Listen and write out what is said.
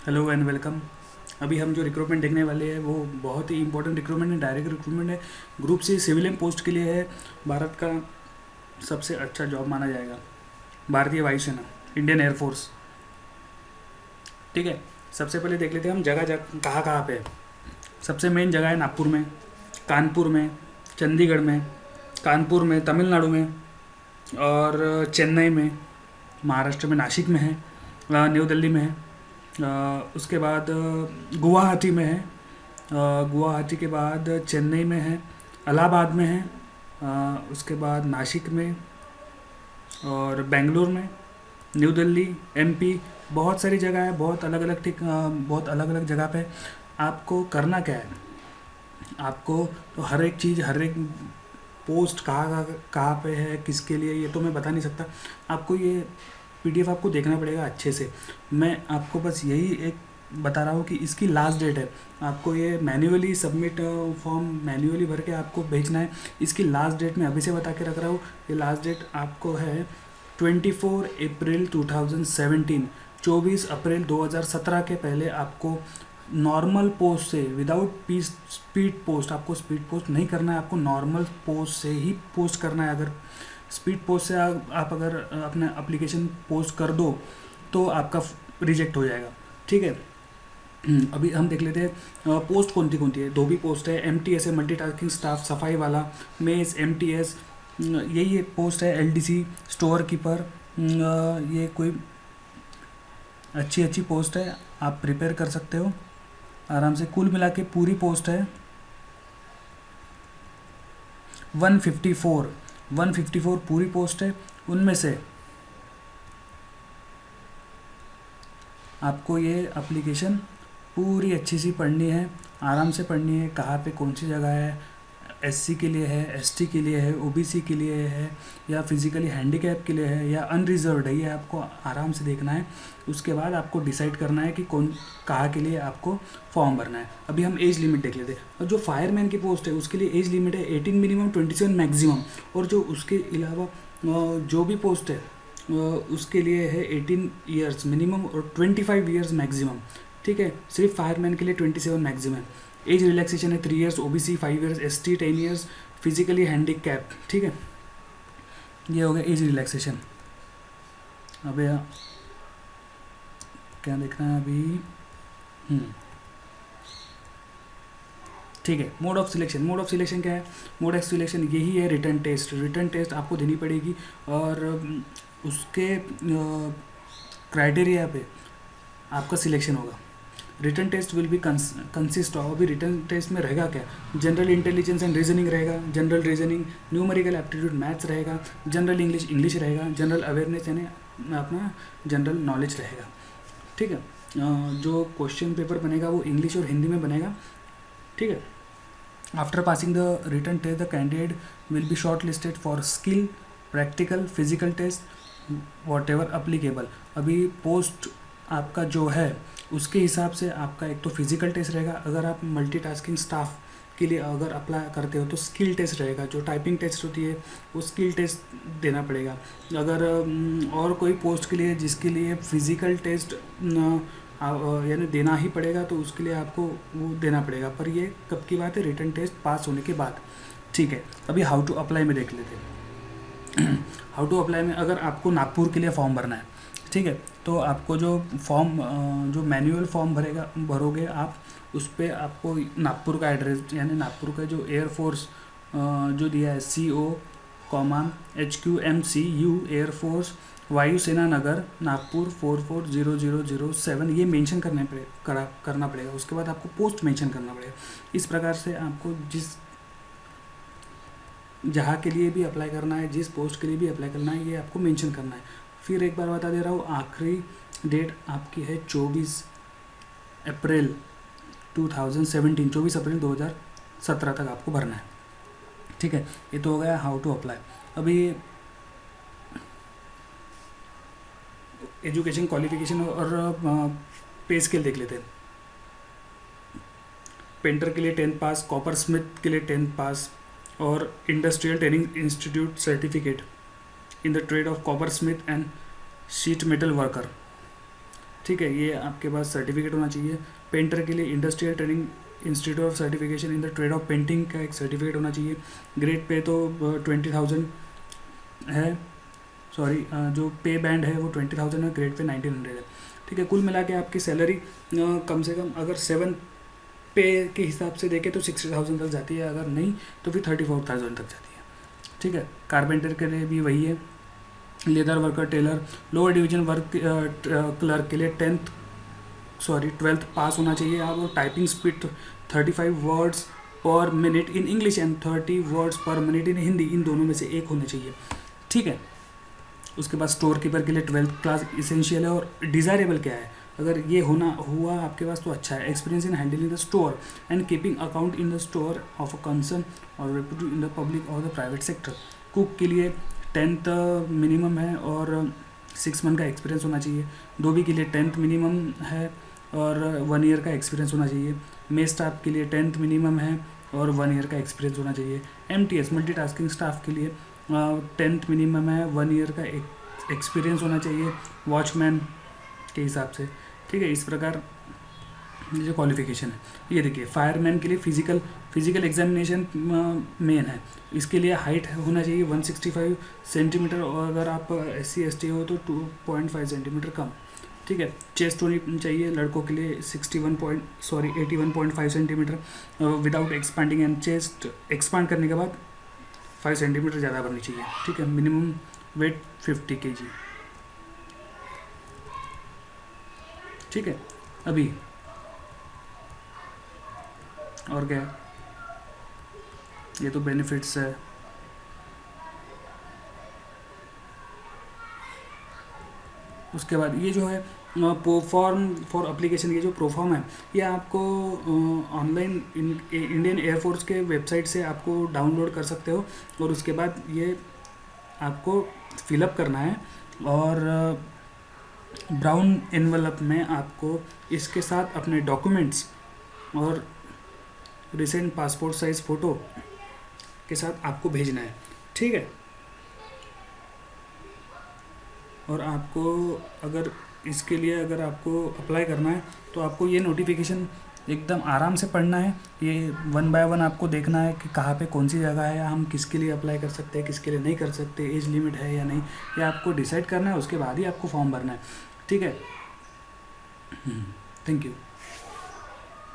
Hello and welcome. अभी हम जो रिक्रूटमेंट देखने वाले हैं वो बहुत ही इंपॉर्टेंट रिक्रूटमेंट है, डायरेक्ट रिक्रूटमेंट है। ग्रुप सी सिविलियन पोस्ट के लिए है। भारत का सबसे अच्छा जॉब माना जाएगा भारतीय वायुसेना, इंडियन एयरफोर्स। ठीक है, सबसे पहले देख लेते हैं हम जगह कहाँ कहाँ पे है। सबसे मेन जगह है नागपुर में, कानपुर में, चंडीगढ़ में, कानपुर में तमिलनाडु में, और चेन्नई में महाराष्ट्र में, नासिक में है, न्यू दिल्ली में है, उसके बाद गुवाहाटी में है, गुवाहाटी के बाद चेन्नई में है, इलाहाबाद में है, उसके बाद नासिक में और बेंगलुरु में, न्यू दिल्ली, एमपी। बहुत सारी जगह है, बहुत अलग अलग बहुत अलग अलग जगह पे। आपको करना क्या है, आपको तो हर एक चीज़, हर एक पोस्ट कहाँ कहाँ कहाँ पे है, किसके लिए, ये तो मैं बता नहीं सकता। आपको ये पीडीएफ आपको देखना पड़ेगा अच्छे से। मैं आपको बस यही एक बता रहा हूँ कि इसकी लास्ट डेट है। आपको ये मैन्युअली सबमिट फॉर्म मैन्युअली भर के आपको भेजना है। इसकी लास्ट डेट मैं अभी से बता के रख रहा हूँ। ये लास्ट डेट आपको है 24 अप्रैल 2017। 24 अप्रैल 2017 के पहले आपको नॉर्मल पोस्ट से, विदाउट स्पीड पोस्ट, आपको स्पीड पोस्ट नहीं करना है। आपको नॉर्मल पोस्ट से ही पोस्ट करना है। अगर स्पीड पोस्ट से आप अगर अपना एप्लीकेशन पोस्ट कर दो तो आपका रिजेक्ट हो जाएगा। ठीक है, अभी हम देख लेते हैं पोस्ट कौन सी है। दो भी पोस्ट है, एम टी एस है, मल्टीटास्किंग स्टाफ सफाई वाला, मेस, एम टी एस, यही एक पोस्ट है। L D C store keeper, ये कोई अच्छी अच्छी पोस्ट है, आप प्रिपेयर कर सकते हो आराम से। कुल मिला के पूरी पोस्ट है 154 पूरी पोस्ट है। उनमें से आपको ये एप्लीकेशन पूरी अच्छी सी पढ़नी है, आराम से पढ़नी है। कहाँ पे कौन सी जगह है, एससी के लिए है, एसटी के लिए है, ओबीसी के लिए है, या फिजिकली हैंडीकैप के लिए है, या अनरिजर्व्ड है, ये आपको आराम से देखना है। उसके बाद आपको डिसाइड करना है कि कौन कहाँ के लिए आपको फॉर्म भरना है। अभी हम एज लिमिट देख लेते हैं। और जो फायरमैन की पोस्ट है उसके लिए एज लिमिट है 18 मिनिमम, 27 मैक्सिमम। और जो उसके अलावा जो भी पोस्ट है उसके लिए है 18 ईयर्स मिनिमम और 25 ईयर्स मैक्सिमम। ठीक है, सिर्फ फायरमैन के लिए 27 मैक्सिमम। एज रिलैक्सेशन है 3 years, OBC 5 years, ST 10 years, physically handicap. ठीक है, ये हो गया एज रिलैक्सेशन। अब क्या देखना है अभी। ठीक है, मोड ऑफ सिलेक्शन क्या है। मोड ऑफ सिलेक्शन यही है, रिटर्न टेस्ट आपको देनी पड़ेगी। और उसके क्राइटेरिया पे आपका सिलेक्शन होगा। Written test will be consist of, अभी रिटर्न टेस्ट में रहेगा क्या, जनरल इंटेलिजेंस एंड रीजनिंग रहेगा, general reasoning, numerical aptitude maths रहेगा, जनरल इंग्लिश रहेगा, जनरल अवेयरनेस यानी अपना जनरल नॉलेज रहेगा। ठीक है, जो क्वेश्चन पेपर बनेगा वो इंग्लिश और हिंदी में बनेगा। ठीक है, after passing the written test the candidate will be shortlisted for skill, practical, physical test, whatever applicable. अभी पोस्ट आपका जो है उसके हिसाब से आपका एक तो फिजिकल टेस्ट रहेगा। अगर आप मल्टीटास्किंग स्टाफ के लिए अगर अप्लाई करते हो तो स्किल टेस्ट रहेगा, जो टाइपिंग टेस्ट होती है वो स्किल टेस्ट देना पड़ेगा। अगर और कोई पोस्ट के लिए जिसके लिए फिजिकल टेस्ट यानी देना ही पड़ेगा तो उसके लिए आपको वो देना पड़ेगा, पर ये कब की बात है, रिटर्न टेस्ट पास होने के बाद। ठीक है, अभी हाउ टू अप्लाई में देख लेते हैं। हाउ टू अप्लाई में अगर आपको नागपुर के लिए फॉर्म भरना है, ठीक है, तो आपको जो फॉर्म जो मैनुअल फॉर्म भरोगे आप, उस पर आपको नागपुर का एड्रेस यानी नागपुर का जो एयरफोर्स जो दिया है CO HQMCU एयरफोर्स वायुसेना नगर नागपुर 440007, ये मेंशन करना पड़ेगा। उसके बाद आपको पोस्ट मेंशन करना पड़ेगा। इस प्रकार से आपको जिस जहाँ के लिए भी अप्लाई करना है, जिस पोस्ट के लिए भी अप्लाई करना है, ये आपको मेंशन करना है। फिर एक बार बता दे रहा हूँ, आखिरी डेट आपकी है 24 अप्रैल 2017, 24 अप्रैल 2017 तक आपको भरना है। ठीक है, ये तो हो गया हाउ टू अप्लाई। अभी एजुकेशन क्वालिफिकेशन और पे स्केल देख लेते हैं। पेंटर के लिए 10th पास, कॉपर स्मिथ के लिए 10th पास, और industrial training institute certificate in the trade off copper Smith and sheet metal worker. ठीक है, ये आपके पास सर्टिफिकेट होना चाहिए। पेंटर के लिए industrial training institute of certification in the trade off painting का एक सर्टिफिकेट होना चाहिए। ग्रेड पे तो 20,000 है, सॉरी जो पे बैंड है वो 20,000 है, ग्रेड पे 1900 है। ठीक है, कुल मिला के आपकी सैलरी कम से कम अगर 7 पे के हिसाब से देखें तो 60,000 तक जाती है, अगर नहीं तो फिर 34,000 तक जाती है। ठीक है, कारपेंटर के लिए भी वही है। Leather worker, tailor, lower division work clerk के लिए 12th पास होना चाहिए आप, और typing speed 35 words per minute in English and 30 words per minute in Hindi, इन दोनों में से एक होने चाहिए। ठीक है, उसके बाद स्टोर कीपर के लिए 12th क्लास इसेंशियल है, और डिज़ायरेबल क्या है, अगर ये होना हुआ आपके पास तो अच्छा है। Experience in handling the store and keeping account in the store of a concern और रिप्रेजेंट इन द पब्लिक और द प्राइवेट सेक्टर। कुक के लिए 10th मिनिमम है और 6 मंथ का एक्सपीरियंस होना चाहिए। धोबी के लिए 10th मिनिमम है और 1 ईयर का एक्सपीरियंस होना चाहिए। मेस स्टाफ के लिए 10th मिनिमम है और 1 ईयर का एक्सपीरियंस होना चाहिए। MTS मल्टीटास्किंग स्टाफ के लिए 10th मिनिमम है, 1 ईयर का एक्सपीरियंस होना चाहिए वॉचमैन के हिसाब से। ठीक है, इस प्रकार ये जो क्वालिफिकेशन है। ये देखिए, फायरमैन के लिए फिजिकल एग्जामिनेशन मेन है, इसके लिए हाइट होना चाहिए 165 सेंटीमीटर, और अगर आप SC/ST हो तो 2.5 सेंटीमीटर कम। ठीक है, चेस्ट होनी चाहिए लड़कों के लिए 81.5 centimetre without expanding, and chest expand करने के बाद 5 सेंटीमीटर ज़्यादा बननी चाहिए। ठीक है, मिनिमम वेट 50 kg। ठीक है, अभी और क्या है, ये तो बेनिफिट्स है। उसके बाद ये जो है फॉर्म फॉर अप्लीकेशन, ये जो प्रोफॉर्म है ये आपको ऑनलाइन इंडियन एयरफोर्स के वेबसाइट से आपको डाउनलोड कर सकते हो, और उसके बाद ये आपको फिलअप करना है, और ब्राउन एनवलप में आपको इसके साथ अपने डॉक्यूमेंट्स और रिसेंट पासपोर्ट साइज़ फ़ोटो के साथ आपको भेजना है। ठीक है, और आपको अगर इसके लिए अगर आपको अप्लाई करना है तो आपको ये नोटिफिकेशन एकदम आराम से पढ़ना है। ये 1 बाय 1 आपको देखना है कि कहाँ पे कौन सी जगह है, हम किसके लिए अप्लाई कर सकते हैं, किसके लिए नहीं कर सकते, एज लिमिट है या नहीं, ये आपको डिसाइड करना है, उसके बाद ही आपको फॉर्म भरना है। ठीक है, थैंक यू।